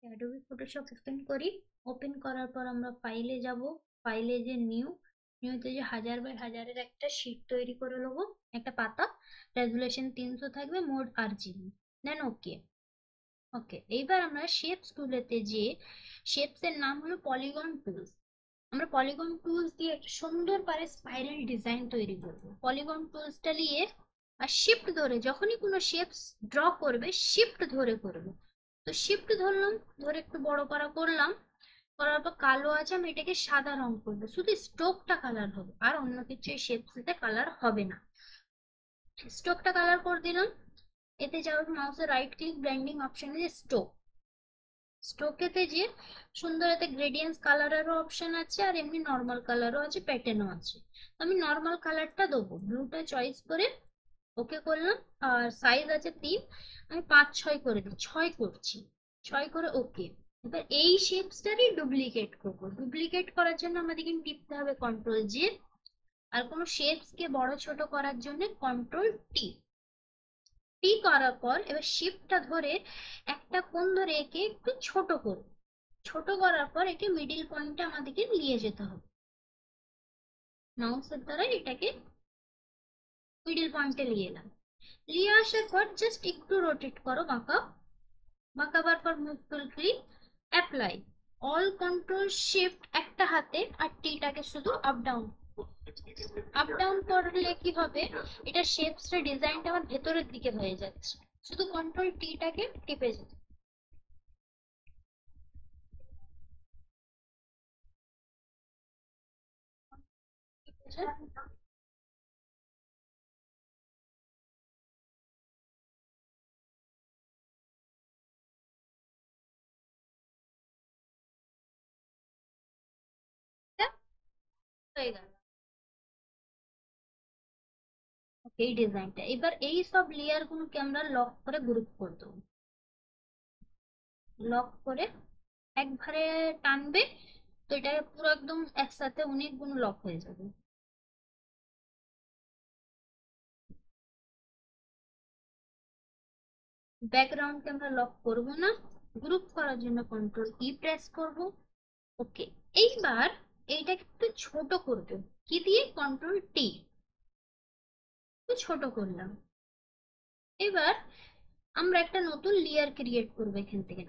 Adobe Photoshop open করি। Open করার পর আমরা ফাইলে যাব। ফাইলে যে নিউতে যে 1000 বাই 1000-এর একটা শীট তৈরি করে নেবো, একটা পাতা। রেজুলেশন 300 থাকবে, মোড আরজিবি। দেন ওকে। ওকে, এইবার আমরা শেপস টুলেতে যে শেপস এর নাম হলো পলিগন টুলস। আমরা পলিগন টুলস দিয়ে একটা সুন্দর পারে স্পাইরাল ডিজাইন তৈরি করবো। পলিগন টুলসটা নিয়ে আর শিফট ধরে যখনই কোনো শেপস ড্র করবে, শিফট ধরে করবে। তো শিফট ধরলাম, ধরে একটু বড় করা করলাম। করার পর কালো আছে, আমি এটাকে সাদা রং করবো, শুধু স্ট্রোকটা কালার হবে, আর অন্য কিছু এই শেপসতে কালার হবে না। স্ট্রোকটা কালার করে দিলাম। এতে যাওয়ার মাউসের রাইট ক্লিক, ব্লেন্ডিং অপশনে যে স্ট্রোকেতে যে সুন্দর এতে গ্রেডিয়েন্টস কালারেরও অপশন আছে, আর এমনি নর্মাল কালারও আছে, প্যাটার্নও আছে। আমি নর্মাল কালারটা দেবো, ব্লুটা চয়েস করে ওকে করলাম। আর সাইজ আছে 3, আমি 5-6 করে দিই, 6 করছি। 6 করে ওকে। এবার এই শেপসটারই ডুপ্লিকেট করবো। ডুপ্লিকেট করার জন্য আমাদেরকে টিপতে হবে কন্ট্রোল-J। আর কোনো শেপসকে বড় ছোট করার জন্য কন্ট্রোল-T। টি করার পর এবার শিফটটা ধরে একটা কোণ ধরে একে একটু ছোট করব। ছোট করার পর একে মিডিল পয়েন্টে আমাদেরকে নিয়ে যেতে হবে। মাউসের দ্বারা এটাকে মিডিল পয়েন্টে নিয়ে এলাম। নিয়ে আসার পর জাস্ট একটু রোটেট করো, বাঁকাও। বাঁকাবার পর move tool click, apply. Alt control shift একটা হাতে, আর টিটাকে শুধু আপ ডাউন। আপ ডাউন করলে কি হবে, এটা শেপসটা ডিজাইনটা আমার ভেতরের দিকে হয়ে যাচ্ছে। শুধু কন্ট্রোল টিটাকে টিপে যেতে। হয়ে গেল এই ডিজাইনটা। এবার এই সব লেয়ার গুলোকে আমরা লক করে গ্রুপ করে দেবো। লক করে একবারে টানবে, তো এটা পুরো একদম একসাথে অনেকগুলো লক হয়ে যাবে। ব্যাকগ্রাউন্ডকে আমরা লক করব না, গ্রুপ করার জন্য কন্ট্রোল-E প্রেস করব। ওকে। এইবার এইটাকে একটু ছোট করবে, কি দিয়ে, কন্ট্রোল-T। একটু ছোট করলাম। এবার আমরা একটা নতুন লেয়ার ক্রিয়েট করবো এখান থেকে।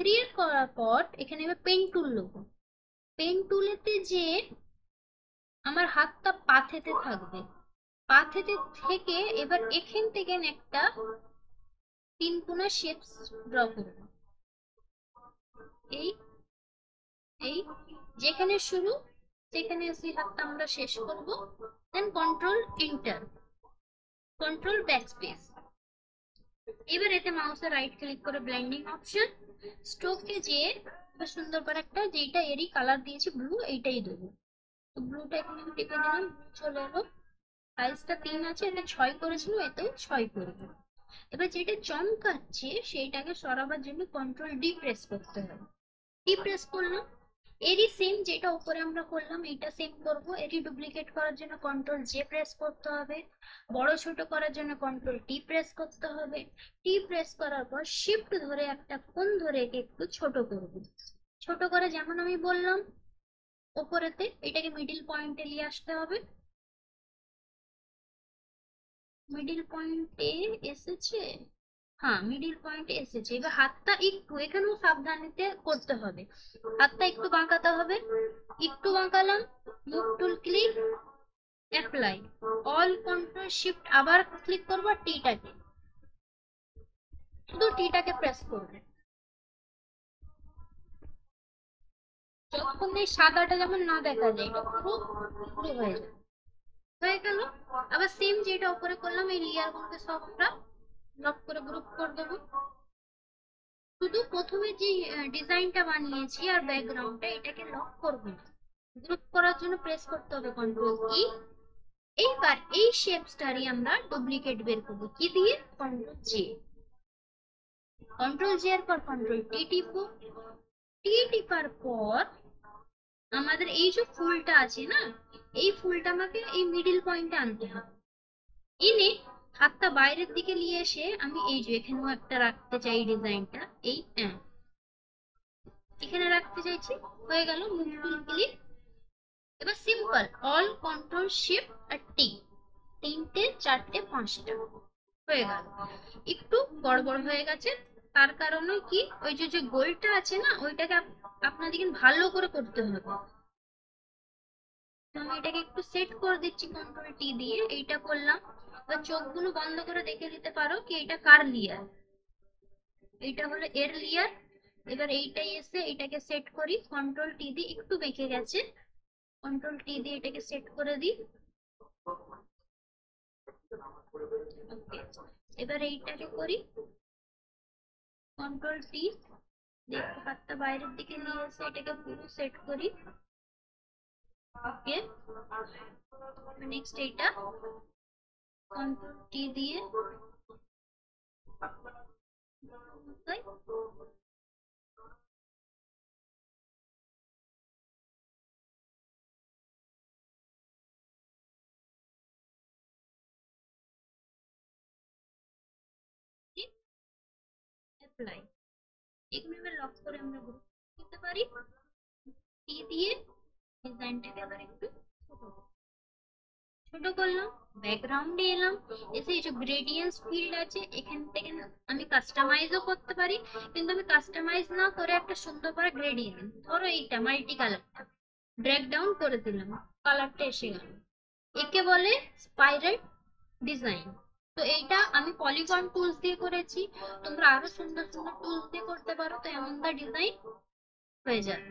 ক্রিয়েট করার পর এখানে এবার পেন টুল নেবো। পেন টুলেতে যে আমার হাতটা পাথেতে থাকবে, পাথেতে থেকে এবার এখান থেকে একটা 3 কোণা শেপস ড্র করবো। এই এই যেখানে শুরু, সেখানে সেই হাতটা আমরা শেষ করব। দেন কন্ট্রোল এন্টার, কন্ট্রোল ব্যাকস্পেস। এবার এতে মাউসের রাইট ক্লিক করে ব্লেন্ডিং অপশন, স্ট্রোকে যে সুন্দর করে একটা, যেটা এরই কালার দিয়েছি ব্লু, এইটাই দেবো। তো ব্লুটা এখানে আমি টিপে দিলাম, চলে এলো। সাইজটা 3 আছে, এটা 6 করেছিল, এতেও 6 করবো। এবার যেটা চমকাচ্ছে সেইটাকে সরাবার জন্য কন্ট্রোল-D প্রেস করতে হবে। ডি প্রেস করলাম। এরই সেম যেটা উপরে আমরা করলাম, এটা সেম করবো। এরই ডুপ্লিকেট করার জন্য কন্ট্রোল-J প্রেস করতে হবে। বড় ছোট করার জন্য কন্ট্রোল-T প্রেস করতে হবে। টি প্রেস করার পর শিফট ধরে একটা কোণ ধরে একে একটু ছোট করব। ছোট করে যেমন আমি বললাম ওপরেতে, এটাকে মিডিল পয়েন্টে নিয়ে আসতে হবে। মিডিল পয়েন্টে এসেছে, হ্যাঁ মিডিল পয়েন্টে এসেছে। এবার হাতটা একটু এখানেও সাবধানিতে করতে হবে, হাতটা একটু বাঁকাতে হবে। একটু বাঁকালাম, move tool click, apply. Alt control shift আবার ক্লিক করবো, টিটাকে, শুধু টিটাকে প্রেস করবে যতক্ষণ এই সাদাটা যেমন না দেখা যায়, এটা পুরো পুরো হয়ে যায়। হয়ে গেল। আবার সেম যেটা উপরে করলাম, এই লেয়ার গুলোকে সব আমরা লক করে গ্রুপ করে দেবো। শুধু প্রথমে যে ডিজাইনটা বানিয়েছি আর ব্যাকগ্রাউন্ডটা, এটাকে লক করব না, গ্রুপ করার জন্য প্রেস করতে হবে কন্ট্রোল-E। এইবার এই শেপসটারই আমরা ডুপ্লিকেট বের করবো, কি দিয়ে, কন্ট্রোল-J। কন্ট্রোল-J এর পর কন্ট্রোল-T টিপবো। টি টিপার পর আমাদের এই যে ফুলটা আছে না, এই ফুলটা আমাকে এই মিডিল পয়েন্টে আনতে হবে। এনে হাতটা বাইরের দিকে নিয়ে এসে আমি এই যে এখানেও একটা রাখতে চাই ডিজাইনটা, এই এখানে রাখতে চাইছি, হয়ে গেল, মুভ টুল ক্লিক। এবার সিম্পল অল কন্ট্রোল শিফট আর টি, তিনটে চারটে পাঁচটা হয়ে গেল। একটু বড় বড় হয়ে গেছে, তার কারণে কি ওই যে যে গোলটা আছে না, ওইটাকে আপনাদেরকে ভালো করে করতে হবে। তো আমি এটাকে একটু সেট করে দিচ্ছি কন্ট্রোল টি দিয়ে, এইটা করলাম। এবার চোখগুলো বন্ধ করে দেখে নিতে পারো কি এটা কার লেয়ার, এইটা হলো এর লেয়ার। এবার এইটাই এসে এটাকে সেট করি, কন্ট্রোল টি দিয়ে, একটু বেঁকে গেছে, কন্ট্রোল টি দিয়ে এটাকে সেট করে দিই। ওকে, এবার এইটাকে করি কন্ট্রোল টি, দেখতে পাত্তা বাইরের দিকে নিয়ে এসে এটাকে পুরো সেট করি। ওকে, নেক্সট এইটা কন্ট্রোল টি দিয়ে অ্যাপ্লাই। এগুলো এবার লক করে আমরা করতে পারি, টি দিয়ে ডিজাইনটাকে আবার একটু ছোট করলাম। ব্যাকগ্রাউন্ডে এলাম, এসে এই যে গ্রেডিয়েন্টস ফিল্ড আছে এখান থেকে আমি কাস্টমাইজও করতে পারি, কিন্তু আমি কাস্টমাইজ না করে একটা সুন্দর করে গ্রেডিয়েন্ট, ধরো এইটা মাল্টি কালারটা ড্র্যাগ ডাউন করে দিলাম, কালারটা এসে গেল, একে বলে স্পাইরাল ডিজাইন। তো এইটা আমি পলিগন টুলস দিয়ে করেছি, তোমরা আরো সুন্দর সুন্দর টুলস দিয়ে করতে পারো, তো এমনটা ডিজাইন হয়ে যাবে।